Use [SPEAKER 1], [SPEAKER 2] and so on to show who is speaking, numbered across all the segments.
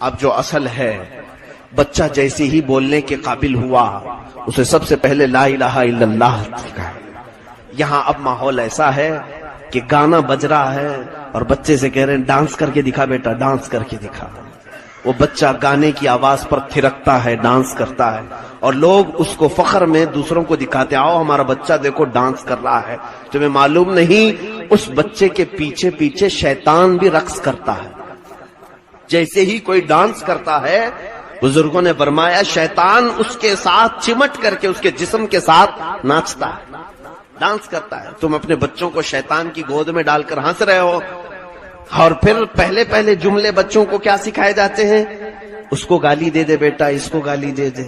[SPEAKER 1] اب جو اصل ہے، بچہ جیسے ہی بولنے کے قابل ہوا اسے سب سے پہلے لا الہ الا اللہ سکھائے۔ یہاں اب ماحول ایسا ہے کہ گانا بج رہا ہے اور بچے سے کہہ رہے ہیں ڈانس کر کے دکھا بیٹا، ڈانس کر کے دکھا۔ وہ بچہ گانے کی آواز پر تھرکتا ہے، ڈانس کرتا ہے، اور لوگ اس کو فخر میں دوسروں کو دکھاتے آؤ ہمارا بچہ دیکھو ڈانس کر رہا ہے۔ تمہیں معلوم نہیں اس بچے کے پیچھے پیچھے شیطان بھی رقص کرتا ہے۔ جیسے ہی کوئی ڈانس کرتا ہے، بزرگوں نے فرمایا شیطان اس کے ساتھ چمٹ کر کے اس کے جسم کے ساتھ ناچتا ہے، ڈانس کرتا ہے۔ تم اپنے بچوں کو شیطان کی گود میں ڈال کر ہنس رہے ہو، اور پھر پہلے جملے بچوں کو کیا سکھائے جاتے ہیں؟ اس کو گالی دے دے بیٹا، اس کو گالی دے دے۔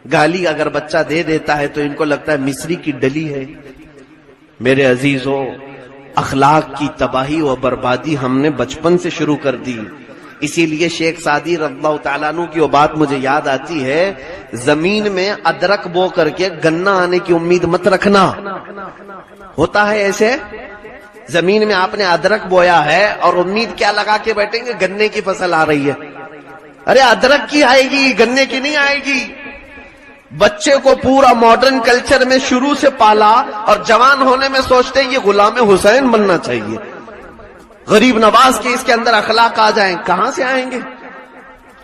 [SPEAKER 1] گالی اگر بچہ دے دیتا ہے تو ان کو لگتا ہے مصری کی ڈلی ہے۔ میرے عزیزو، اخلاق کی تباہی و بربادی ہم نے بچپن سے شروع کر دی۔ اسی لیے شیخ سعدی رضی اللہ تعالیٰ عنہ کی وہ بات مجھے یاد آتی ہے، زمین میں ادرک بو کر کے گنا آنے کی امید مت رکھنا۔ ہوتا ہے ایسے، زمین میں آپ نے ادرک بویا ہے اور امید کیا لگا کے بیٹھیں گے گنے کی فصل آ رہی ہے؟ ارے ادرک کی آئے گی، گنے کی نہیں آئے گی۔ بچے کو پورا ماڈرن کلچر میں شروع سے پالا اور جوان ہونے میں سوچتے ہیں یہ غلام حسین بننا چاہیے، غریب نواز کے اس کے اندر اخلاق آ جائیں۔ کہاں سے آئیں گے؟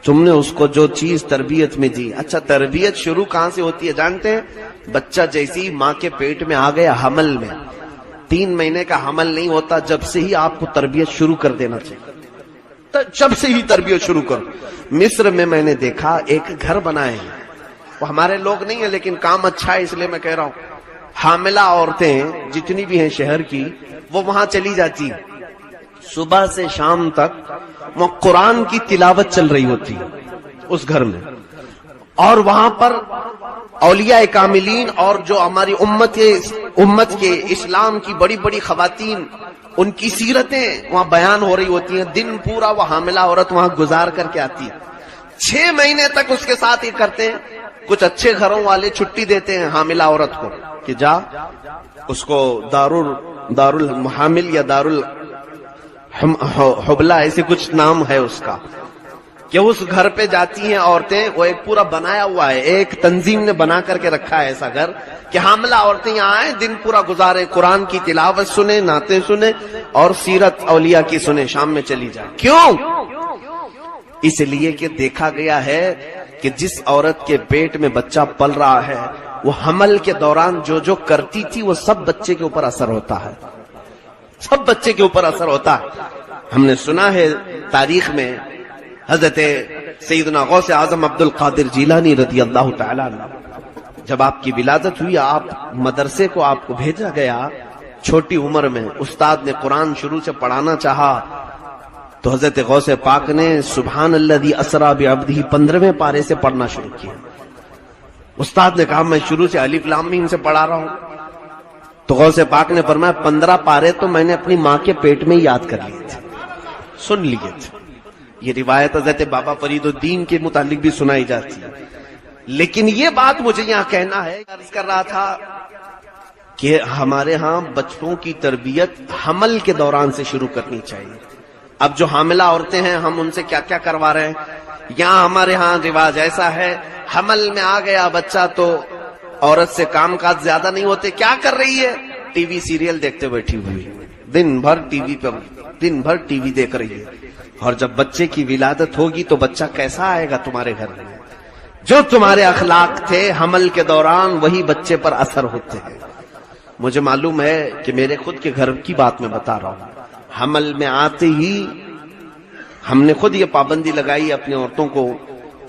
[SPEAKER 1] تم نے اس کو جو چیز تربیت میں دی۔ اچھا، تربیت شروع کہاں سے ہوتی ہے جانتے ہیں؟ بچہ جیسی ماں کے پیٹ میں آ گیا حمل میں، 3 مہینے کا حمل نہیں ہوتا، جب سے ہی آپ کو تربیت شروع کر دینا چاہیے، جب سے ہی تربیت شروع کرو۔ مصر میں میں نے دیکھا ایک گھر بنائے ہیں، وہ ہمارے لوگ نہیں ہیں لیکن کام اچھا ہے اس لیے میں کہہ رہا ہوں۔ حاملہ عورتیں جتنی بھی ہیں شہر کی، وہ وہاں چلی جاتی ہیں، صبح سے شام تک وہ قرآن کی تلاوت چل رہی ہوتی ہے اس گھر میں، اور وہاں پر اولیاء کاملین اور جو ہماری امت کے اسلام کی بڑی بڑی خواتین، ان کی سیرتیں وہاں بیان ہو رہی ہوتی ہیں۔ دن پورا وہ حاملہ عورت وہاں گزار کر کے آتی ہے، 6 مہینے تک اس کے ساتھ یہ کرتے ہیں۔ کچھ اچھے گھروں والے چھٹی دیتے ہیں حاملہ عورت کو کہ جا اس کو دار المحامل یا دار الحبلہ ایسے کچھ نام ہے اس کا، کہ اس گھر پہ جاتی ہیں عورتیں۔ وہ ایک پورا بنایا ہوا ہے، ایک تنظیم نے بنا کر کے رکھا ہے ایسا گھر کہ حاملہ عورتیں یہاں آئیں، دن پورا گزارے، قرآن کی تلاوت سنیں، نعتیں سنیں اور سیرت اولیاء کی سنیں، شام میں چلی جائیں۔ کیوں؟ اس لیے کہ دیکھا گیا ہے کہ جس عورت کے پیٹ میں بچہ پل رہا ہے، وہ حمل کے دوران جو جو کرتی تھی وہ سب بچے کے اوپر اثر ہوتا ہے، سب بچے کے اوپر اثر ہوتا ہے۔ ہم نے سنا ہے تاریخ میں حضرت سیدنا غوث اعظم عبد القادر جیلانی رضی اللہ تعالیٰ عنہ، جب آپ کی ولادت ہوئی، آپ مدرسے کو آپ کو بھیجا گیا چھوٹی عمر میں، استاد نے قرآن شروع سے پڑھانا چاہا تو حضرت غوث پاک نے سبحان الذی اسری بعبدہ 15ویں پارے سے پڑھنا شروع کیا۔ استاد نے کہا میں شروع سے الف لام میم سے پڑھا رہا ہوں، تو غوث پاک نے فرمایا 15 پارے تو میں نے اپنی ماں کے پیٹ میں یاد کر لیے تھے، سن لیے تھے۔ یہ روایت حضرت بابا فرید الدین کے متعلق بھی سنائی جاتی ہے۔ لیکن یہ بات مجھے یہاں کہنا ہے، عرض کر رہا تھا کہ ہمارے ہاں بچوں کی تربیت حمل کے دوران سے شروع کرنی چاہیے۔ اب جو حاملہ عورتیں ہیں ہم ان سے کیا کیا کروا رہے ہیں؟ یہاں ہمارے ہاں رواج ایسا ہے، حمل میں آ گیا بچہ تو عورت سے کام کاج زیادہ نہیں ہوتے، کیا کر رہی ہے؟ ٹی وی سیریل دیکھتے بیٹھی ہوئی، دن بھر ٹی وی دیکھ رہی ہے۔ اور جب بچے کی ولادت ہوگی تو بچہ کیسا آئے گا تمہارے گھر میں؟ جو تمہارے اخلاق تھے حمل کے دوران وہی بچے پر اثر ہوتے ہیں۔ مجھے معلوم ہے کہ میرے خود کے گھر کی بات میں بتا رہا ہوں، حمل میں آتے ہی ہم نے خود یہ پابندی لگائی اپنی عورتوں کو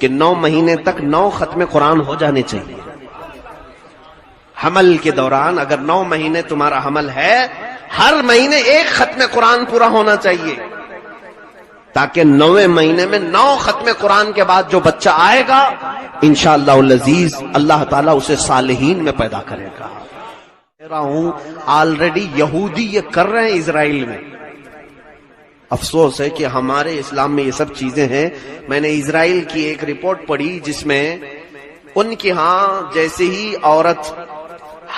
[SPEAKER 1] کہ 9 مہینے تک 9 ختم قرآن ہو جانے چاہیے۔ حمل کے دوران اگر 9 مہینے تمہارا حمل ہے، ہر مہینے 1 ختم قرآن پورا ہونا چاہیے، تاکہ 9ویں مہینے میں 9 ختم قرآن کے بعد جو بچہ آئے گا انشاءاللہ العزیز اللہ تعالیٰ اسے صالحین میں پیدا کرے گا۔ کہہ رہا ہوں آلریڈی یہودی یہ کر رہے ہیں اسرائیل میں۔ افسوس ہے کہ ہمارے اسلام میں یہ سب چیزیں ہیں۔ میں نے اسرائیل کی ایک رپورٹ پڑھی جس میں ان کے ہاں جیسے ہی عورت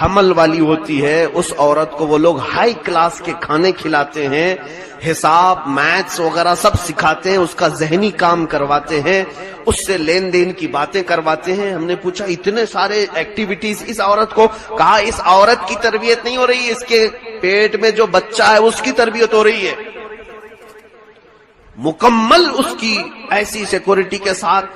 [SPEAKER 1] حمل والی ہوتی ہے اس عورت کو وہ لوگ ہائی کلاس کے کھانے کھلاتے ہیں، حساب میتھس وغیرہ سب سکھاتے ہیں، اس کا ذہنی کام کرواتے ہیں، اس سے لین دین کی باتیں کرواتے ہیں۔ ہم نے پوچھا اتنے سارے ایکٹیویٹیز اس عورت کو، کہا اس عورت کی تربیت نہیں ہو رہی ہے، اس کے پیٹ میں جو بچہ ہے اس کی تربیت ہو رہی ہے، مکمل اس کی ایسی سیکورٹی کے ساتھ۔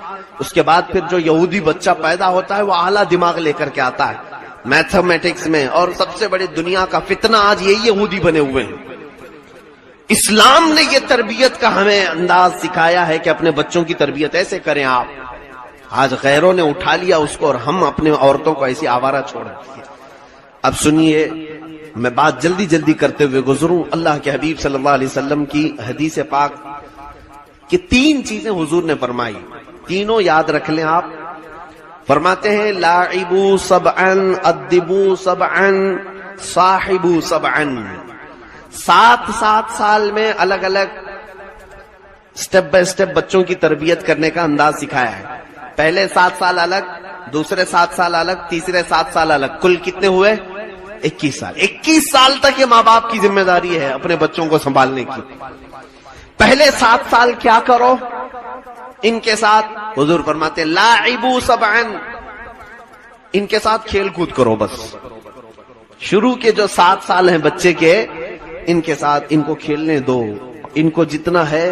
[SPEAKER 1] اس کے بعد پھر جو یہودی بچہ پیدا ہوتا ہے وہ اعلیٰ دماغ لے کر کے آتا ہے میتھمیٹکس میں، اور سب سے بڑی دنیا کا فتنہ آج یہی یہودی بنے ہوئے ہیں۔ اسلام نے یہ تربیت کا ہمیں انداز سکھایا ہے کہ اپنے بچوں کی تربیت ایسے کریں آپ۔ آج غیروں نے اٹھا لیا اس کو اور ہم اپنے عورتوں کو ایسی آوارہ چھوڑ دیا۔ اب سنیے، میں بات جلدی جلدی کرتے ہوئے گزروں۔ اللہ کے حبیب صلی اللہ علیہ وسلم کی حدیث پاک کہ 3 چیزیں حضور نے فرمائی، تینوں یاد رکھ لیں آپ۔ فرماتے ہیں لاعبوا سبعا ادبوا سبعا صاحبوا سبعا۔ 7 سال میں الگ الگ سٹیپ بائی سٹیپ بچوں کی تربیت کرنے کا انداز سکھایا ہے۔ پہلے 7 سال الگ، دوسرے 7 سال الگ، تیسرے 7 سال الگ، کل کتنے ہوئے؟ 21 سال۔ 21 سال تک یہ ماں باپ کی ذمہ داری ہے اپنے بچوں کو سنبھالنے کی۔ پہلے 7 سال کیا کرو ان کے ساتھ؟ حضور فرماتے ہیں لاعبوا سبعا، ان کے ساتھ کھیل کود کرو بس۔ شروع کے جو 7 سال ہیں بچے کے، ان کے ساتھ ان کو کھیلنے دو، ان کو جتنا ہے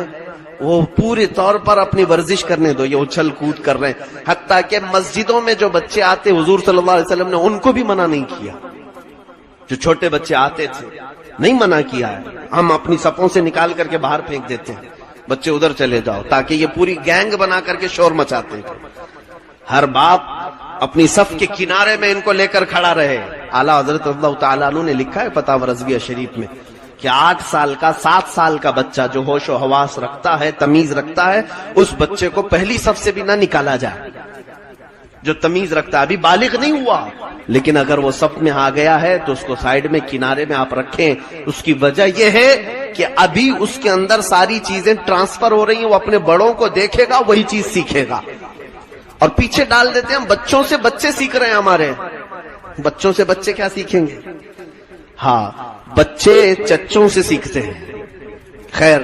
[SPEAKER 1] وہ پورے طور پر اپنی ورزش کرنے دو۔ یہ اچھل کود کر رہے ہیں، حتیٰ کہ مسجدوں میں جو بچے آتے حضور صلی اللہ علیہ وسلم نے ان کو بھی منع نہیں کیا۔ جو چھوٹے بچے آتے تھے نہیں منع کیا ہے، ہم اپنی صفوں سے نکال کر کے باہر پھینک دیتے ہیں، بچے ادھر چلے جاؤ، تاکہ یہ پوری گینگ بنا کر کے شور مچاتے تھے۔ ہر باپ اپنی صف کے کنارے میں ان کو لے کر کھڑا رہے۔ اعلیٰ حضرت اللہ تعالیٰ عنہ نے لکھا ہے فتاوی رضویہ شریف میں کہ 8 سال کا 7 سال کا بچہ جو ہوش و حواس رکھتا ہے، تمیز رکھتا ہے، اس بچے کو پہلی صف سے بھی نہ نکالا جائے۔ جو تمیز رکھتا ہے، ابھی بالغ نہیں ہوا لیکن اگر وہ صف میں آ گیا ہے تو اس کو سائیڈ میں کنارے میں آپ رکھیں۔ اس کی وجہ یہ ہے کہ ابھی اس کے اندر ساری چیزیں ٹرانسفر ہو رہی ہیں، وہ اپنے بڑوں کو دیکھے گا وہی چیز سیکھے گا۔ اور پیچھے ڈال دیتے ہیں ہم، بچوں سے بچے سیکھ رہے ہیں ہمارے، بچوں سے بچے کیا سیکھیں گے؟ ہاں، بچے چچوں سے سیکھتے ہیں۔ خیر،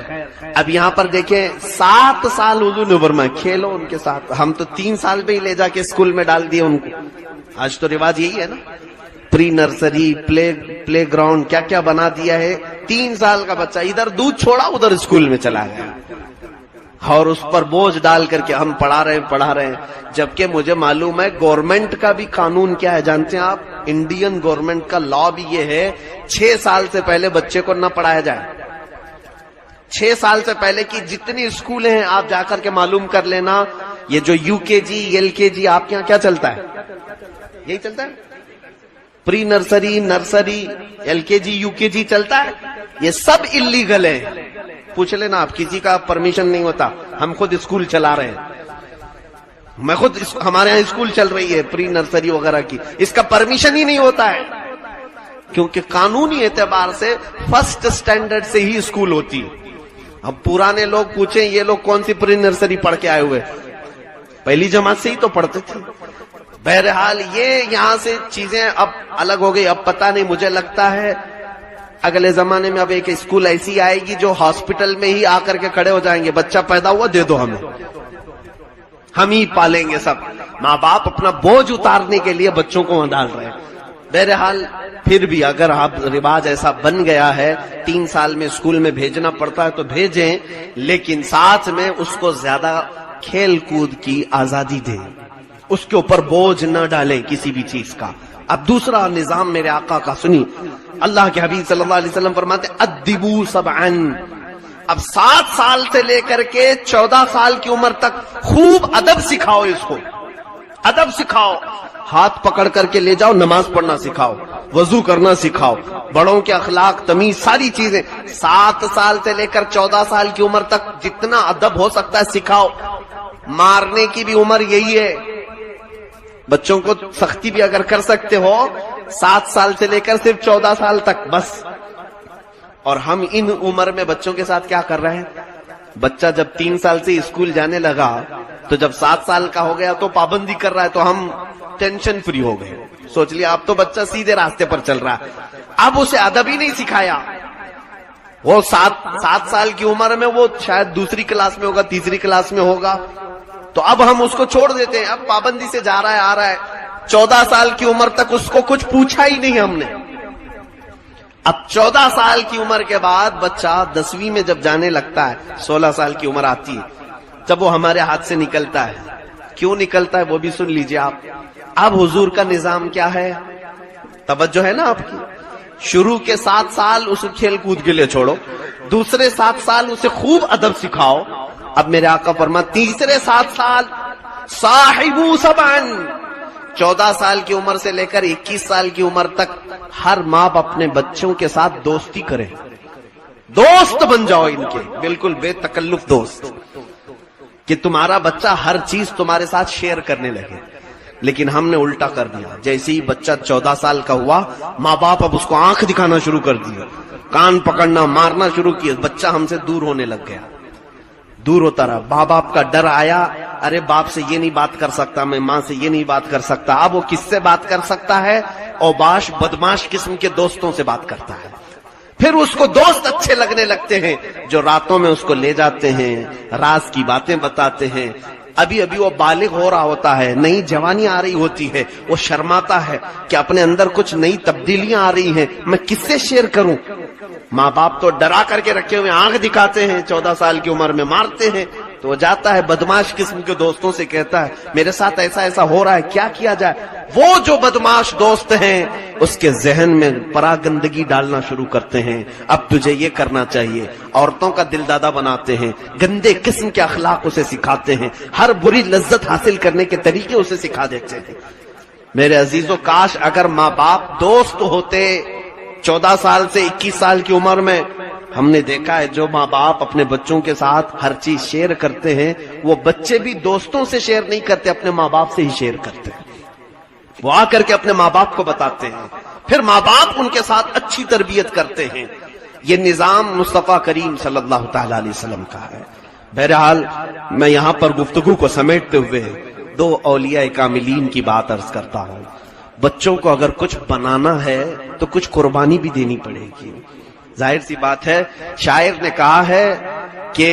[SPEAKER 1] اب یہاں پر دیکھیں 7 سال حضور نے فرمایا کھیلو ان کے ساتھ۔ ہم تو 3 سال پہ ہی لے جا کے اسکول میں ڈال دیے ان کو۔ آج تو رواج یہی ہے نا، پری نرسری، پلے گراؤنڈ، کیا کیا بنا دیا ہے۔ 3 سال کا بچہ ادھر دودھ چھوڑا ادھر اسکول میں چلا گیا، اور اس پر بوجھ ڈال کر کے ہم پڑھا رہے ہیں۔ جبکہ مجھے معلوم ہے گورنمنٹ کا بھی قانون کیا ہے جانتے ہیں آپ؟ انڈین گورنمنٹ کا لا بھی یہ ہے 6 سال سے پہلے بچے کو نہ پڑھایا جائے۔ 6 سال سے پہلے کی جتنی اسکولیں ہیں آپ جا کر کے معلوم کر لینا۔ یہ جو یو کے جی، ایل کے جی آپ کے یہاں کیا چلتا ہے؟ یہی چلتا ہے، پری نرسری، نرسری، ایل کے جی، یو کے جی چلتا ہے۔ یہ سب اللیگل ہے، پوچھ لینا آپ، کسی کا پرمیشن نہیں ہوتا۔ ہم خود اسکول چلا رہے ہیں، میں خود ہمارے یہاں اسکول چل رہی ہے پری نرسری وغیرہ کی، اس کا پرمیشن ہی نہیں ہوتا ہے، کیونکہ قانونی اعتبار سے فرسٹ سٹینڈرڈ سے ہی اسکول ہوتی ہے۔ اب پرانے لوگ پوچھیں یہ لوگ کون سی پری نرسری پڑھ کے آئے ہوئے؟ پہلی جماعت سے ہی تو پڑھتے تھے۔ بہرحال یہ یہاں سے چیزیں اب الگ ہو گئی۔ اب پتہ نہیں، مجھے لگتا ہے اگلے زمانے میں اب ایک اسکول ایسی آئے گی جو ہاسپٹل میں ہی آ کر کے کھڑے ہو جائیں گے، بچہ پیدا ہوا دے دو ہمیں، ہم ہی پالیں گے سب۔ ماں باپ اپنا بوجھ اتارنے کے لیے بچوں کو وہاں ڈال رہے ہیں۔ بہرحال پھر بھی اگر آپ رواج ایسا بن گیا ہے 3 سال میں اسکول میں بھیجنا پڑتا ہے تو بھیجیں، لیکن ساتھ میں اس کو زیادہ کھیل کود کی آزادی دیں، اس کے اوپر بوجھ نہ ڈالیں کسی بھی چیز کا۔ اب دوسرا نظام میرے آقا کا سنی، اللہ کے حبیب صلی اللہ علیہ وسلم فرماتے ادبوا سبعا۔ اب 7 سال سے لے کر کے 14 سال کی عمر تک خوب ادب سکھاؤ، اس کو ادب سکھاؤ، ہاتھ پکڑ کر کے لے جاؤ، نماز پڑھنا سکھاؤ، وضو کرنا سکھاؤ، بڑوں کے اخلاق، تمیز، ساری چیزیں 7 سال سے لے کر 14 سال کی عمر تک جتنا ادب ہو سکتا ہے سکھاؤ۔ مارنے کی بھی عمر یہی ہے، بچوں کو سختی بھی اگر کر سکتے ہو 7 سال سے لے کر صرف 14 سال تک بس۔ اور ہم ان عمر میں بچوں کے ساتھ کیا کر رہے ہیں؟ بچہ جب 3 سال سے اسکول جانے لگا تو جب 7 سال کا ہو گیا تو پابندی کر رہا ہے، تو ہم ٹینشن فری ہو گئے. سوچ لیا اب تو بچہ سیدھے راستے پر چل رہا ہے. اب اسے ادب ہی نہیں سکھایا. وہ 7 سال کی عمر میں وہ شاید دوسری کلاس میں ہوگا, تیسری کلاس میں ہوگا, تو اب ہم اس کو چھوڑ دیتے ہیں. اب پابندی سے جا رہا ہے, آ رہا ہے. 14 سال کی عمر تک اس کو کچھ پوچھا ہی نہیں ہم نے. اب 14 سال کی عمر کے بعد بچہ 10ویں میں جب جانے لگتا ہے, 16 سال کی عمر آتی ہے, جب وہ ہمارے ہاتھ سے نکلتا ہے. کیوں نکلتا ہے وہ بھی سن لیجئے آپ. اب حضور کا نظام کیا ہے, توجہ ہے نا آپ کی. شروع کے 7 سال اسے کھیل کود کے لیے چھوڑو, دوسرے 7 سال اسے خوب ادب سکھاؤ. اب میرے آقا فرما تیسرے 7 سال صاحبو سبعن, 14 سال کی عمر سے لے کر 21 سال کی عمر تک ہر ماں باپ اپنے بچوں کے ساتھ دوستی کرے, دوست بن جاؤ ان کے, بالکل بے تکلف دوست, کہ تمہارا بچہ ہر چیز تمہارے ساتھ شیئر کرنے لگے. لیکن ہم نے الٹا کر دیا. جیسے ہی بچہ 14 سال کا ہوا, ماں باپ اب اس کو آنکھ دکھانا شروع کر دیا, کان پکڑنا, مارنا شروع کیا. بچہ ہم سے دور ہونے لگ گیا, دور ہوتا رہا. ماں باپ کا ڈر آیا, ارے باپ سے یہ نہیں بات کر سکتا, میں ماں سے یہ نہیں بات کر سکتا. اب وہ کس سے بات کر سکتا ہے؟ اوباش بدماش قسم کے دوستوں سے بات کرتا ہے. پھر اس کو دوست اچھے لگنے لگتے ہیں جو راتوں میں اس کو لے جاتے ہیں, راز کی باتیں بتاتے ہیں. ابھی وہ بالغ ہو رہا ہوتا ہے, نئی جوانی آ رہی ہوتی ہے, وہ شرماتا ہے کہ اپنے اندر کچھ نئی تبدیلیاں آ رہی ہیں, میں کس سے شیئر کروں. ماں باپ تو ڈرا کر کے رکھے ہوئے, آنکھ دکھاتے ہیں, 14 سال کی عمر میں مارتے ہیں. تو وہ جاتا ہے بدماش قسم کے دوستوں سے, کہتا ہے میرے ساتھ ایسا ہو رہا ہے, کیا کیا جائے. وہ جو بدماش دوست ہیں اس کے ذہن میں پراگندگی ڈالنا شروع کرتے ہیں, اب تجھے یہ کرنا چاہیے. عورتوں کا دل دادا بناتے ہیں, گندے قسم کے اخلاق اسے سکھاتے ہیں, ہر بری لذت حاصل کرنے کے طریقے اسے سکھا دیتے ہیں. میرے عزیزو, کاش اگر ماں باپ دوست ہوتے 14 سال سے 21 سال کی عمر میں. ہم نے دیکھا ہے جو ماں باپ اپنے بچوں کے ساتھ ہر چیز شیئر کرتے ہیں, وہ بچے بھی دوستوں سے شیئر نہیں کرتے, اپنے ماں باپ سے ہی شیئر کرتے ہیں. وہ آ کر کے اپنے ماں باپ کو بتاتے ہیں, پھر ماں باپ ان کے ساتھ اچھی تربیت کرتے ہیں. یہ نظام مصطفیٰ کریم صلی اللہ تعالی علیہ وسلم کا ہے. بہرحال میں یہاں پر گفتگو کو سمیٹتے ہوئے 2 اولیاء کاملین کی بات عرض کرتا ہوں. بچوں کو اگر کچھ بنانا ہے تو کچھ قربانی بھی دینی پڑے گی. ظاہر سی بات ہے, شاعر نے کہا ہے کہ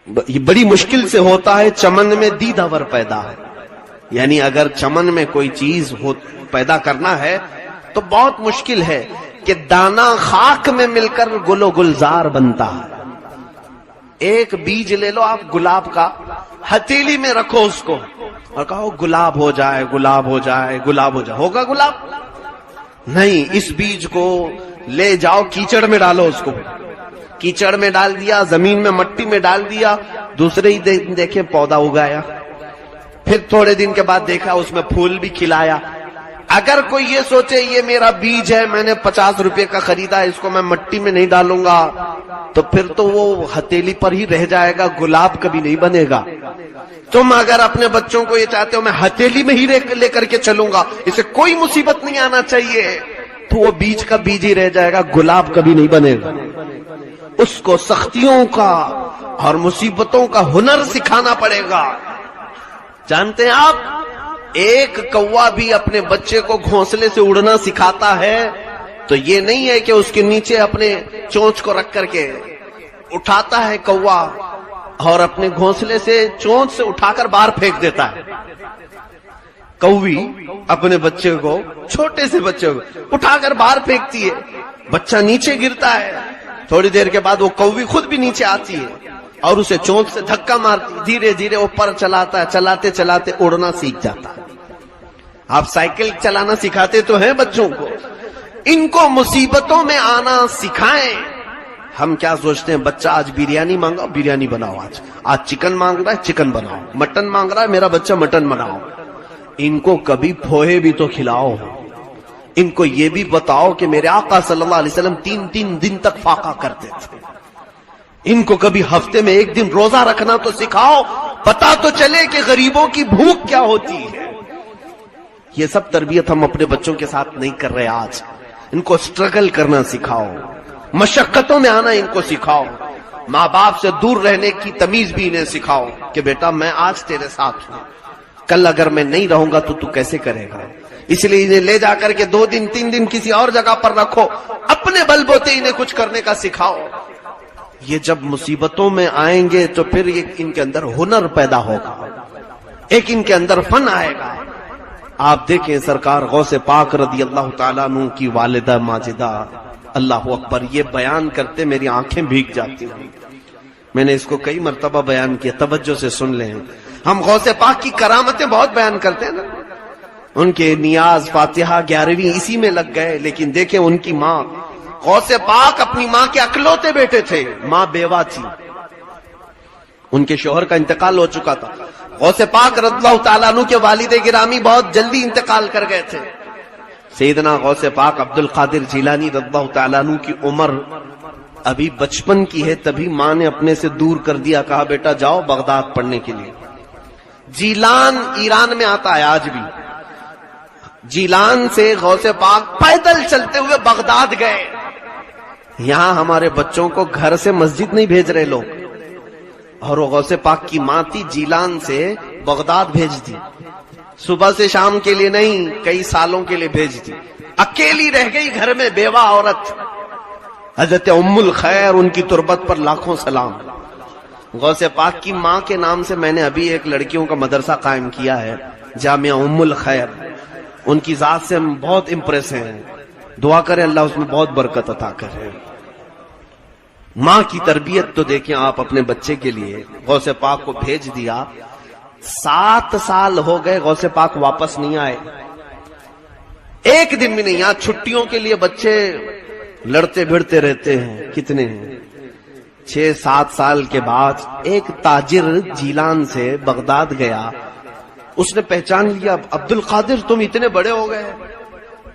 [SPEAKER 1] یہ بڑی مشکل سے ہوتا ہے چمن میں دیدہ ور پیدا ہے. یعنی اگر چمن میں کوئی چیز پیدا کرنا ہے تو بہت مشکل ہے کہ دانا خاک میں مل کر گل و گلزار بنتا ہے. ایک بیج لے لو آپ گلاب کا, ہتھیلی میں رکھو اس کو اور کہو گلاب ہو جائے, گلاب ہو جائے, گلاب ہو جائے. ہوگا گلاب؟ نہیں. اس بیج کو لے جاؤ کیچڑ میں ڈالو, اس کو کیچڑ میں ڈال دیا, زمین میں مٹی میں ڈال دیا, دوسرے ہی دن دیکھیں پودا اگایا. پھر تھوڑے دن کے بعد دیکھا اس میں پھول بھی کھلایا. اگر کوئی یہ سوچے یہ میرا بیج ہے, میں نے 50 روپے کا خریدا, اس کو میں مٹی میں نہیں ڈالوں گا, تو پھر تو وہ ہتھیلی پر ہی رہ جائے گا, گلاب کبھی نہیں بنے گا. تم اگر اپنے بچوں کو یہ چاہتے ہو میں ہتھیلی میں ہی لے کر کے چلوں گا, اسے کوئی مصیبت نہیں آنا چاہیے, تو وہ بیج کا بیج ہی رہ جائے گا, گلاب کبھی نہیں بنے گا. اس کو سختیوں کا اور مصیبتوں کا ہنر سکھانا پڑے گا. جانتے ہیں آپ, ایک کوا بھی اپنے بچے کو گھونسلے سے اڑنا سکھاتا ہے تو یہ نہیں ہے کہ اس کے نیچے اپنے چونچ کو رکھ کر کے اٹھاتا ہے کوا اور اپنے گھونسلے سے چونچ سے اٹھا کر باہر پھینک دیتا ہے. کوی اپنے بچے کو, چھوٹے سے بچے کو اٹھا کر باہر پھینکتی ہے, بچہ نیچے گرتا ہے, تھوڑی دیر کے بعد وہ کوی خود بھی نیچے آتی ہے اور اسے چونچ سے دھکا مارتی, دھیرے دھیرے اوپر چلاتا ہے, چلاتے چلاتے اڑنا سیکھ جاتا ہے. آپ سائیکل چلانا سکھاتے تو ہیں بچوں کو, ان کو مصیبتوں میں آنا سکھائیں. ہم کیا سوچتے ہیں, بچہ آج بریانی مانگا, بریانی بناؤ, آج چکن مانگ رہا ہے, چکن بناؤ, مٹن مانگ رہا ہے میرا بچہ, مٹن بناؤ. ان کو کبھی پوہے بھی تو کھلاؤ, ان کو یہ بھی بتاؤ کہ میرے آقا صلی اللہ علیہ وسلم 3 دن تک فاقہ کرتے تھے. ان کو کبھی ہفتے میں 1 دن روزہ رکھنا تو سکھاؤ, پتا تو چلے کہ غریبوں کی بھوک کیا ہوتی ہے. یہ سب تربیت ہم اپنے بچوں کے ساتھ نہیں کر رہے آج. ان کو سٹرگل کرنا سکھاؤ, مشقتوں میں آنا ان کو سکھاؤ, ماں باپ سے دور رہنے کی تمیز بھی انہیں سکھاؤ کہ بیٹا میں آج تیرے ساتھ ہوں, کل اگر میں نہیں رہوں گا تو کیسے کرے گا؟ اس لیے انہیں لے جا کر کے 2 دن 3 دن کسی اور جگہ پر رکھو، اپنے بل بوتے انہیں کچھ کرنے کا سکھاؤ۔ یہ جب مصیبتوں میں آئیں گے تو پھر ان کے اندر ہنر پیدا ہوگا، ایک ان کے اندر فن آئے گا۔ آپ دیکھیں سرکار غوث پاک رضی اللہ تعالیٰ عنہ کی والدہ ماجدہ، اللہ اکبر، یہ بیان کرتے میری آنکھیں بھیگ جاتی ہیں۔ میں نے اس کو کئی مرتبہ بیان کیا، توجہ سے سن لیں۔ ہم غوث پاک کی کرامتیں بہت بیان کرتے ہیں نا، ان کے نیاز فاتحہ 11ویں اسی میں لگ گئے، لیکن دیکھیں ان کی ماں، غوث پاک اپنی ماں کے اکلوتے بیٹے تھے، ماں بیوہ تھی، ان کے شوہر کا انتقال ہو چکا تھا۔ غوث پاک رضی اللہ تعالیٰ عنہ کے والد گرامی بہت جلدی انتقال کر گئے تھے۔ سیدنا غوث پاک عبد القادر جیلانی رضی اللہ تعالیٰ عنہ کی عمر ابھی بچپن کی ہے، تبھی ماں نے اپنے سے دور کر دیا، کہا بیٹا جاؤ بغداد پڑھنے کے لیے۔ جیلان ایران میں آتا ہے آج بھی، جیلان سے غوث پاک پیدل چلتے ہوئے بغداد گئے۔ یہاں ہمارے بچوں کو گھر سے مسجد نہیں بھیج رہے لوگ، اور وہ غوث پاک کی ماں تھی، جیلان سے بغداد بھیج دی، صبح سے شام کے لیے نہیں، کئی سالوں کے لیے بھیج دی۔ اکیلی رہ گئی گھر میں بیوہ عورت، حضرت ام الخیر، ان کی تربت پر لاکھوں سلام۔ غوث پاک کی ماں کے نام سے میں نے ابھی ایک لڑکیوں کا مدرسہ قائم کیا ہے، جامعہ ام الخیر۔ ان کی ذات سے ہم بہت امپریس ہیں، دعا کریں اللہ اس میں بہت برکت عطا کرے۔ ماں کی تربیت تو دیکھیں آپ اپنے بچے کے لیے، غوث پاک کو بھیج دیا، 7 سال ہو گئے غوث پاک واپس نہیں آئے، ایک دن بھی نہیں۔ یہاں چھٹیوں کے لیے بچے لڑتے بھڑتے رہتے ہیں، کتنے ہیں، 6-7 سال کے بعد ایک تاجر جیلان سے بغداد گیا، اس نے پہچان لیا، عبد القادر تم اتنے بڑے ہو گئے،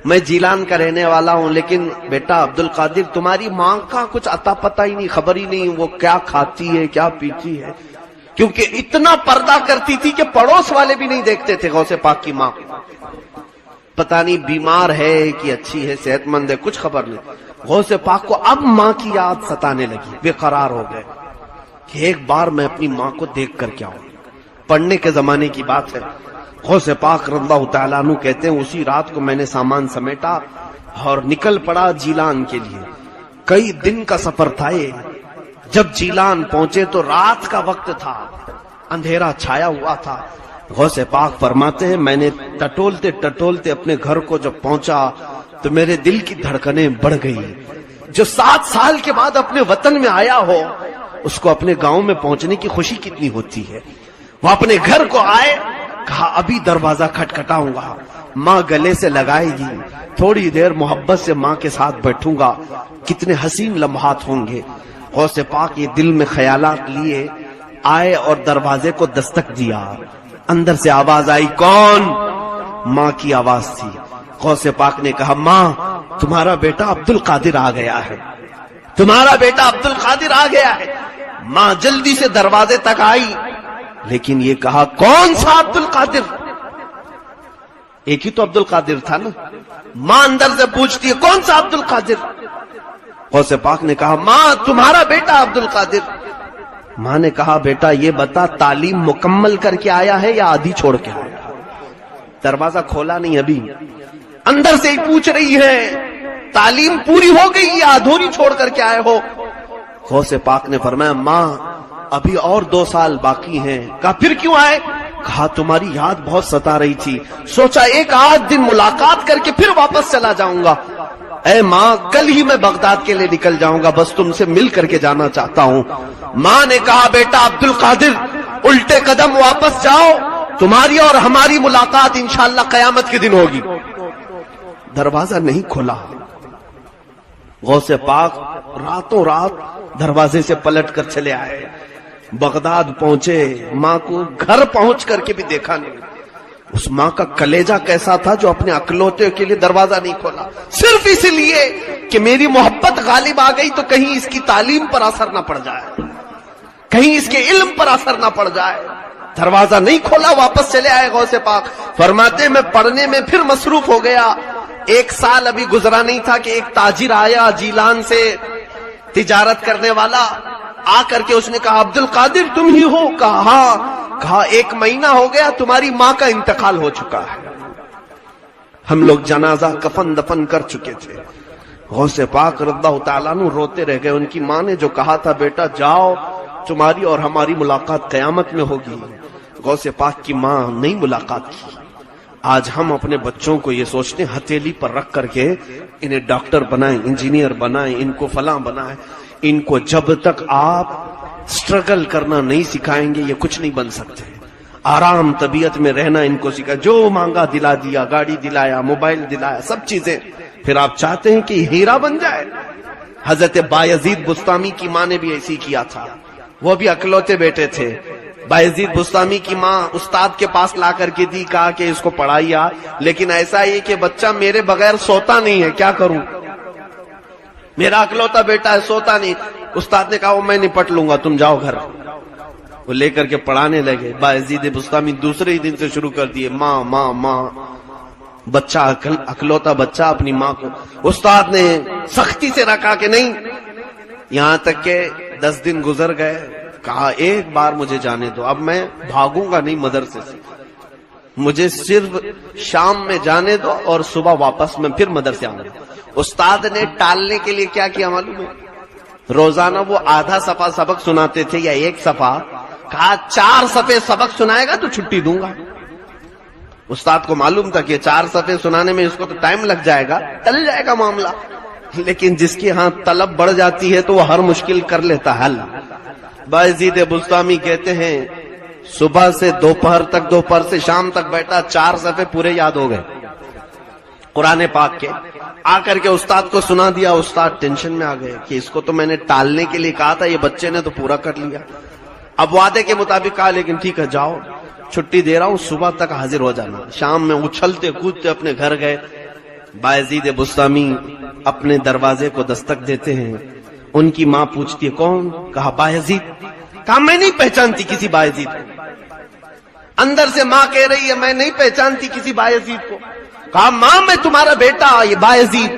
[SPEAKER 1] میں جیلان کا رہنے والا ہوں، لیکن بیٹا عبد القادر تمہاری ماں کا کچھ عطا پتہ ہی نہیں، خبر ہی نہیں وہ کیا کھاتی ہے کیا پیتی ہے، کیونکہ اتنا پردہ کرتی تھی کہ پڑوس والے بھی نہیں دیکھتے تھے غوث پاک کی ماں۔ پتہ نہیں بیمار ہے کہ اچھی ہے صحت مند ہے، کچھ خبر نہیں۔ غوث پاک کو اب ماں کی یاد ستانے لگی، بے قرار ہو گئے کہ ایک بار میں اپنی ماں کو دیکھ کر کے آؤں۔ پڑھنے کے زمانے کی بات ہے، غوث پاک رضی اللہ تعالیٰ عنہ کہتے ہیں اسی رات کو میں نے سامان سمیٹا اور نکل پڑا جیلان کے لیے۔ کئی دن کا سفر تھا یہ، جب جیلان پہنچے تو رات کا وقت تھا، اندھیرا چھایا ہوا تھا۔ غوث پاک فرماتے ہیں میں نے ٹٹولتے ٹٹولتے اپنے گھر کو جب پہنچا تو میرے دل کی دھڑکنیں بڑھ گئی۔ جو 7 سال کے بعد اپنے وطن میں آیا ہو، اس کو اپنے گاؤں میں پہنچنے کی خوشی کتنی ہوتی ہے۔ وہ اپنے گھر کو آئے، کہا ابھی دروازہ کھٹکھٹاؤں گا، ماں گلے سے لگائے گی، تھوڑی دیر محبت سے ماں کے ساتھ بیٹھوں گا، کتنے حسین لمحات ہوں گے۔ غوث پاک یہ دل میں خیالات لیے آئے اور دروازے کو دستک دیا، اندر سے آواز آئی، کون؟ ماں کی آواز تھی۔ غوث پاک نے کہا ماں تمہارا بیٹا عبد القادر آ گیا ہے، تمہارا بیٹا عبد القادر آ گیا ہے۔ ماں جلدی سے دروازے تک آئی، لیکن یہ کہا کون سا عبد القادر؟ ایک ہی تو عبد القادر تھا نا۔ ماں اندر سے پوچھتی ہے کون سا عبد القادر؟ غوث پاک نے کہا ماں تمہارا بیٹا عبد القادر۔ ماں نے کہا بیٹا یہ بتا تعلیم مکمل کر کے آیا ہے یا آدھی چھوڑ کے آیا؟ دروازہ کھولا نہیں ابھی، اندر سے ہی پوچھ رہی ہے تعلیم پوری ہو گئی یا ادھوری چھوڑ کر کے آئے ہو؟ غوث پاک نے فرمایا ماں ابھی اور 2 سال باقی ہیں۔ کہا پھر کیوں آئے؟ کہا تمہاری یاد بہت ستا رہی تھی، سوچا ایک آدھ دن ملاقات کر کے پھر واپس چلا جاؤں گا۔ اے ماں کل ہی میں بغداد کے لیے نکل جاؤں گا، بس تم سے مل کر کے جانا چاہتا ہوں۔ ماں نے کہا بیٹا عبد القادر الٹے قدم واپس جاؤ، تمہاری اور ہماری ملاقات انشاءاللہ قیامت کے دن ہوگی۔ دروازہ نہیں کھلا، غوث پاک راتوں رات دروازے سے پلٹ کر چلے آئے، بغداد پہنچے، ماں کو گھر پہنچ کر کے بھی دیکھا نہیں۔ اس ماں کا کلیجہ کیسا تھا جو اپنے اکلوتے کے لیے دروازہ نہیں کھولا، صرف اس لیے کہ میری محبت غالب آ گئی تو کہیں اس کی تعلیم پر اثر نہ پڑ جائے، کہیں اس کے علم پر اثر نہ پڑ جائے۔ دروازہ نہیں کھولا، واپس چلے آئے غوث پاک۔ فرماتے میں پڑھنے میں پھر مصروف ہو گیا، 1 سال ابھی گزرا نہیں تھا کہ ایک تاجر آیا جیلان سے، تجارت کرنے والا، آ کر کے اس نے کہا عبد القادر تم ہی ہو؟ کہا ہاں۔ کہا 1 مہینہ ہو گیا تمہاری ماں کا انتقال ہو چکا ہے. ہم لوگ جنازہ کفن دفن کر چکے تھے. غوث پاک رضی اللہ تعالیٰ عنہ روتے رہ گئے. ان کی ماں نے جو کہا تھا بیٹا جاؤ تمہاری اور ہماری ملاقات قیامت میں ہوگی، غوث پاک کی ماں نہیں ملاقات کی. آج ہم اپنے بچوں کو یہ سوچتے ہیں ہتھیلی پر رکھ کر کے انہیں ڈاکٹر بنائیں، انجینئر بنائیں، ان کو فلاں بنائیں. ان کو جب تک آپ سٹرگل کرنا نہیں سکھائیں گے یہ کچھ نہیں بن سکتے. آرام طبیعت میں رہنا ان کو سکھا، جو مانگا دلا دیا، گاڑی دلایا، موبائل دلایا، سب چیزیں. پھر آپ چاہتے ہیں کہ ہیرا بن جائے. حضرت بایزید بستامی کی ماں نے بھی ایسی کیا تھا. وہ بھی اکلوتے بیٹے تھے. بایزید بستامی کی ماں استاد کے پاس لا کر کے دی، کہا کہ اس کو پڑھائیا، لیکن ایسا ہی کہ بچہ میرے بغیر سوتا نہیں ہے، کیا کروں؟ میرا اکلوتا بیٹا ہے، سوتا نہیں. استاد نے کہا وہ میں نپٹ لوں گا، تم جاؤ گھر. وہ لے کر کے پڑھانے لگے. بایزید بستامی دوسرے ہی دن سے شروع کر دیے، ماں ماں ماں. بچہ اکلوتا بچہ اپنی ماں کو. استاد نے سختی سے رکھا کہ نہیں. یہاں تک کہ 10 دن گزر گئے. کہا ایک بار مجھے جانے دو، اب میں بھاگوں گا نہیں مدرسے سے، مجھے صرف شام میں جانے دو اور صبح واپس میں پھر مدرسے آؤں گا. استاد نے ٹالنے کے لیے کیا کیا معلوم ہے؟ روزانہ وہ آدھا صفحہ سبق سناتے تھے یا 1 صفحہ. کہا 4 صفحے سبق سنائے گا تو چھٹی دوں گا. استاد کو معلوم تھا کہ 4 صفحے سنانے میں اس کو تو ٹائم لگ جائے گا، ٹل جائے گا معاملہ. لیکن جس کے ہاں طلب بڑھ جاتی ہے تو وہ ہر مشکل کر لیتا حل. بایزید بستامی کہتے ہیں صبح سے دوپہر تک، دوپہر سے شام تک بیٹھا، 4 صفحے پورے یاد ہو گئے قرآن پاک کے. آ کر کے استاد کو سنا دیا. استاد ٹینشن میں آ گئے کہ اس کو تو میں نے ٹالنے کے لیے کہا تھا، یہ بچے نے تو پورا کر لیا. اب وعدے کے مطابق کہا لیکن ٹھیک ہے جاؤ، چھٹی دے رہا ہوں، صبح تک حاضر ہو جانا. شام میں اچھلتے کودتے اپنے گھر گئے. بایزید بستامی اپنے دروازے کو دستک دیتے ہیں. ان کی ماں پوچھتی ہے کون؟ کہا بایزید. کہا میں نہیں پہچانتی کسی بایزید کو. اندر سے ماں کہہ رہی ہے میں نہیں پہچانتی کسی بایزید کو. کہا ماں میں تمہارا بیٹا یہ بایزید.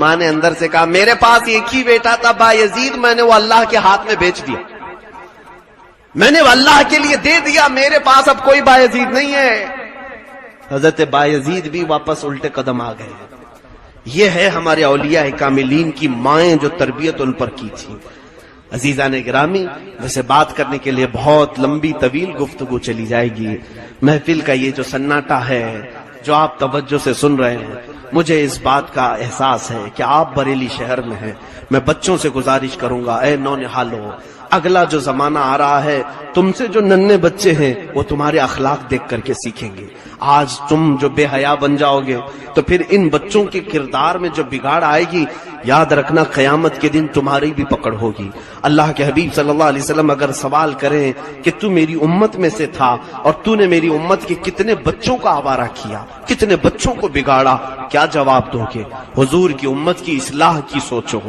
[SPEAKER 1] ماں نے اندر سے کہا میرے پاس ایک ہی بیٹا تھا بایزید، میں نے وہ اللہ کے ہاتھ میں بیچ دیا، میں نے وہ اللہ کے لیے دے دیا، میرے پاس اب کوئی بایزید نہیں ہے. حضرت بایزید بھی واپس الٹے قدم آ گئے. یہ ہے ہمارے اولیاء کاملین کی مائیں جو تربیت ان پر کی تھی. عزیزان گرامی، ویسے بات کرنے کے لیے بہت لمبی طویل گفتگو چلی جائے گی. محفل کا یہ جو سناٹا ہے جو آپ توجہ سے سن رہے ہیں، مجھے اس بات کا احساس ہے کہ آپ بریلی شہر میں ہیں. میں بچوں سے گزارش کروں گا، اے نونہالو، اگلا جو زمانہ آ رہا ہے تم سے جو ننھے بچے ہیں وہ تمہارے اخلاق دیکھ کر کے سیکھیں گے. آج تم جو بے حیا بن جاؤ گے تو پھر ان بچوں کے کردار میں جو بگاڑ آئے گی، یاد رکھنا قیامت کے دن تمہاری بھی پکڑ ہوگی. اللہ کے حبیب صلی اللہ علیہ وسلم اگر سوال کریں کہ تو میری امت میں سے تھا اور تو نے میری امت کے کتنے بچوں کا آوارہ کیا، کتنے بچوں کو بگاڑا، کیا جواب دو گے؟ حضور کی امت کی اصلاح کی سوچو،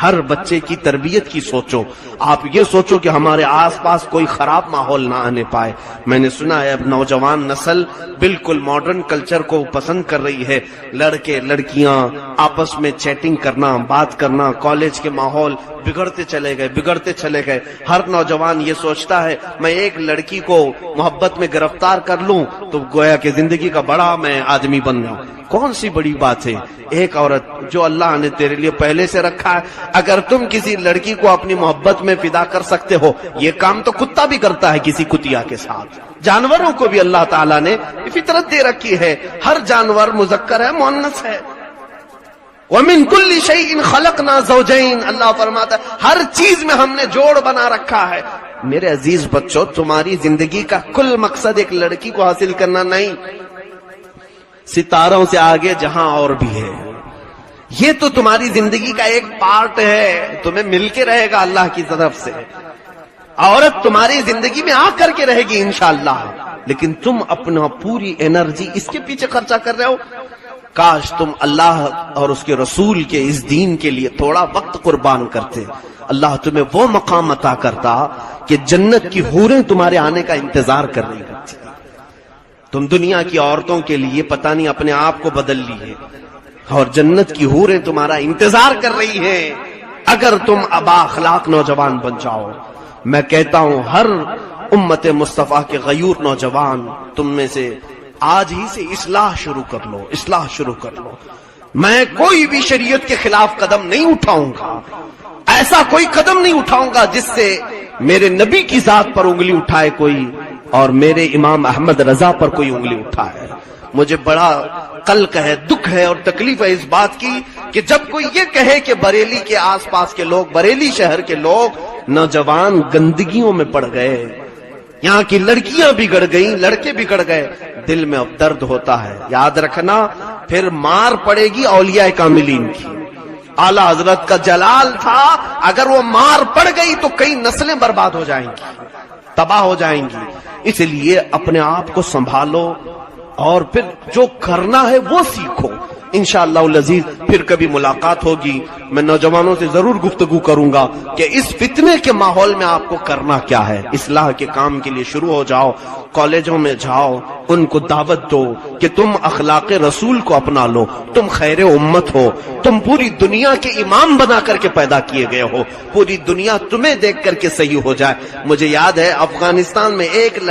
[SPEAKER 1] ہر بچے کی تربیت کی سوچو. آپ یہ سوچو کہ ہمارے آس پاس کوئی خراب ماحول نہ آنے پائے. میں نے سنا ہے اب نوجوان نسل بالکل ماڈرن کلچر کو پسند کر رہی ہے. لڑکے لڑکیاں آپس میں چیٹنگ کرنا، بات کرنا، کالج کے ماحول بگڑتے چلے گئے. ہر نوجوان یہ سوچتا ہے میں ایک لڑکی کو محبت میں گرفتار کر لوں تو گویا کہ زندگی کا بڑا میں آدمی بن جاؤں. کون سی بڑی بات ہے؟ ایک عورت جو اللہ نے تیرے لیے پہلے سے رکھا ہے، اگر تم کسی لڑکی کو اپنی محبت میں فدا کر سکتے ہو، یہ کام تو کتا بھی کرتا ہے کسی کتیا کے ساتھ. جانوروں کو بھی اللہ تعالیٰ نے فطرت دے رکھی ہے. ہر جانور مذکر ہے، مؤنث ہے. وَمِن كُلِّ شَيْءٍ خَلَقْنَا زَوْجَيْنِ، اللہ فرماتا ہے ہر چیز میں ہم نے جوڑ بنا رکھا ہے. میرے عزیز بچوں، تمہاری زندگی کا کل مقصد ایک لڑکی کو حاصل کرنا نہیں، ستاروں سے آگے جہاں اور بھی ہے. یہ تو تمہاری زندگی کا ایک پارٹ ہے، تمہیں مل کے رہے گا اللہ کی طرف سے. عورت تمہاری زندگی میں آ کر کے رہے گی انشاءاللہ، لیکن تم اپنا پوری انرجی اس کے پیچھے خرچہ کر رہے ہو. کاش تم اللہ اور اس کے رسول کے اس دین کے لیے تھوڑا وقت قربان کرتے. اللہ تمہیں وہ مقام عطا کرتا کہ جنت کی حوریں تمہارے آنے کا انتظار کر رہی ہوتی. تم دنیا کی عورتوں کے لیے پتہ نہیں اپنے آپ کو بدل لی ہے، اور جنت کی حوریں تمہارا انتظار کر رہی ہیں اگر تم ابا اخلاق نوجوان بن جاؤ. میں کہتا ہوں ہر امت مصطفیٰ کے غیور نوجوان، تم میں سے آج ہی سے اصلاح شروع کر لو، اصلاح شروع کر لو۔ میں کوئی بھی شریعت کے خلاف قدم نہیں اٹھاؤں گا، ایسا کوئی قدم نہیں اٹھاؤں گا جس سے میرے نبی کی ذات پر انگلی اٹھائے کوئی اور میرے امام احمد رضا پر کوئی انگلی اٹھائے۔ مجھے بڑا قلق ہے، دکھ ہے اور تکلیف ہے اس بات کی کہ جب کوئی یہ کہے کہ بریلی کے آس پاس کے لوگ، بریلی شہر کے لوگ نوجوان گندگیوں میں پڑ گئے، یہاں کی لڑکیاں بگڑ گئیں، لڑکے بگڑ گئے، دل میں اب درد ہوتا ہے۔ یاد رکھنا پھر مار پڑے گی اولیاء کاملین کی۔ اعلی حضرت کا جلال تھا، اگر وہ مار پڑ گئی تو کئی نسلیں برباد ہو جائیں گی، تباہ ہو جائیں گی۔ اس لیے اپنے آپ کو سنبھالو اور پھر جو کرنا ہے وہ سیکھو۔ انشاءاللہ العزیز پھر کبھی ملاقات ہوگی، میں نوجوانوں سے ضرور گفتگو کروں گا کہ اس فتنے کے ماحول میں آپ کو کرنا کیا ہے۔ اصلاح کے کام کے لیے شروع ہو جاؤ، کالجوں میں جاؤ، ان کو دعوت دو کہ تم اخلاق رسول کو اپنا لو، تم خیر امت ہو، تم پوری دنیا کے امام بنا کر کے پیدا کیے گئے ہو، پوری دنیا تمہیں دیکھ کر کے صحیح ہو جائے۔ مجھے یاد ہے افغانستان میں ایک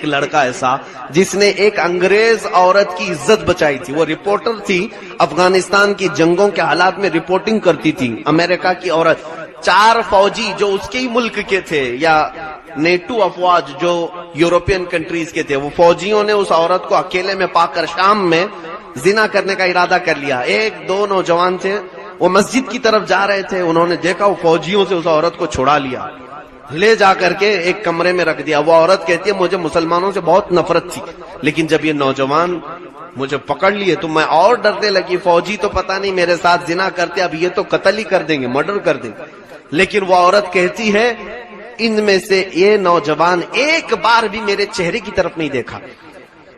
[SPEAKER 1] لڑکا ایسا جس نے ایک انگریز عورت کی عزت بچائی تھی۔ وہ رپورٹر تھی، افغانستان کی جنگوں کے حالات میں رپورٹنگ کرتی تھی، امریکہ کی عورت۔ 4 فوجی جو اس کے ہی ملک کے تھے یا نیٹو افواج جو یورپین کنٹریز کے تھے، وہ فوجیوں نے اس عورت کو اکیلے میں پا کر شام میں زنا کرنے کا ارادہ کر لیا۔ 1-2 نوجوان تھے، وہ مسجد کی طرف جا رہے تھے، انہوں نے دیکھا وہ فوجیوں سے اس عورت کو چھڑا لیا، لے جا کر کے ایک کمرے میں رکھ دیا۔ وہ عورت کہتی ہے مجھے مسلمانوں سے بہت نفرت تھی، لیکن جب یہ نوجوان مجھے پکڑ لیے تو میں اور ڈرنے لگی، فوجی تو پتہ نہیں میرے ساتھ زنا کرتے، اب یہ تو قتل ہی کر دیں گے، مرڈر کر دیں گے۔ لیکن وہ عورت کہتی ہے ان میں سے یہ نوجوان ایک بار بھی میرے چہرے کی طرف نہیں دیکھا،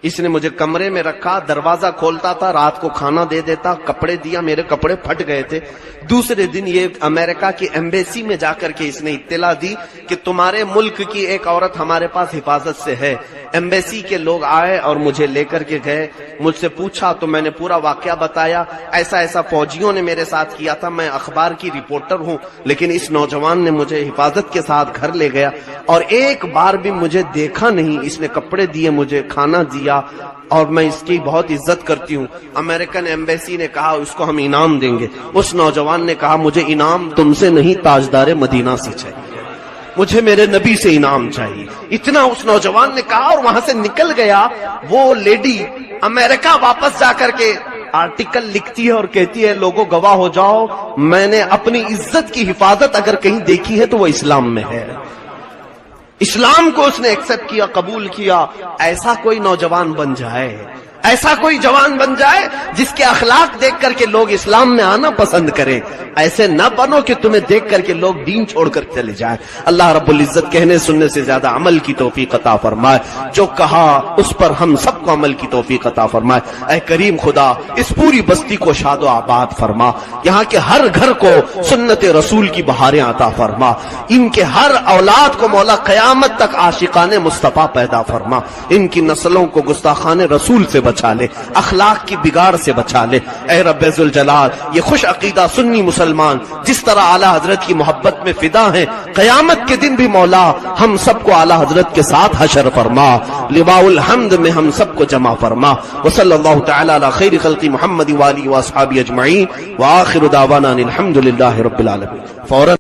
[SPEAKER 1] اس نے مجھے کمرے میں رکھا، دروازہ کھولتا تھا، رات کو کھانا دے دیتا، کپڑے دیا، میرے کپڑے پھٹ گئے تھے۔ دوسرے دن یہ امریکہ کی ایمبیسی میں جا کر کے اس نے اطلاع دی کہ تمہارے ملک کی ایک عورت ہمارے پاس حفاظت سے ہے۔ ایمبیسی کے لوگ آئے اور مجھے لے کر کے گئے، مجھ سے پوچھا تو میں نے پورا واقعہ بتایا، ایسا ایسا فوجیوں نے میرے ساتھ کیا تھا، میں اخبار کی رپورٹر ہوں، لیکن اس نوجوان نے مجھے حفاظت کے ساتھ گھر لے گیا اور ایک بار بھی مجھے دیکھا نہیں، اس نے کپڑے دیے، مجھے کھانا دیا اور میں اس کی بہت عزت کرتی ہوں۔ امریکن ایمبیسی نے کہا اس کو ہم انعام دیں گے۔ اس نوجوان نے کہا مجھے انعام تم سے نہیں، تاجدار مدینہ سے چاہیے، مجھے میرے نبی سے انعام چاہیے۔ اتنا اس نوجوان نے کہا اور وہاں سے نکل گیا۔ وہ لیڈی امریکہ واپس جا کر کے آرٹیکل لکھتی ہے اور کہتی ہے لوگوں گواہ ہو جاؤ، میں نے اپنی عزت کی حفاظت اگر کہیں دیکھی ہے تو وہ اسلام میں ہے۔ اسلام کو اس نے ایکسپٹ کیا، قبول کیا۔ ایسا کوئی نوجوان بن جائے، ایسا کوئی جوان بن جائے جس کے اخلاق دیکھ کر کے لوگ اسلام میں آنا پسند کریں۔ ایسے نہ بنو کہ تمہیں دیکھ کر کے لوگ دین چھوڑ کر چلے جائیں۔ اللہ رب العزت کہنے سننے سے زیادہ عمل کی توفیق عطا فرمائے، جو کہا اس پر ہم سب کو عمل کی توفیق عطا فرمائے۔ اے کریم خدا اس پوری بستی کو شاد و آباد فرما، یہاں کے ہر گھر کو سنت رسول کی بہاریں عطا فرما، ان کے ہر اولاد کو مولا قیامت تک عاشقان مصطفیٰ پیدا فرما، ان کی نسلوں کو گستاخان رسول سے بچا لے، اخلاق کی بگاڑ سے بچا لے۔ اے رب ذوالجلال یہ خوش عقیدہ سنی مسلمان جس طرح اعلی حضرت کی محبت میں فدا ہیں، قیامت کے دن بھی مولا ہم سب کو اعلی حضرت کے ساتھ حشر فرما، لواء الحمد میں ہم سب کو جمع فرما۔ وصلی اللہ تعالی علی خیر خلق محمد وآلہ واصحابہ اجمعین، وآخر دعوانا الحمد للہ رب العالمین۔ فوراً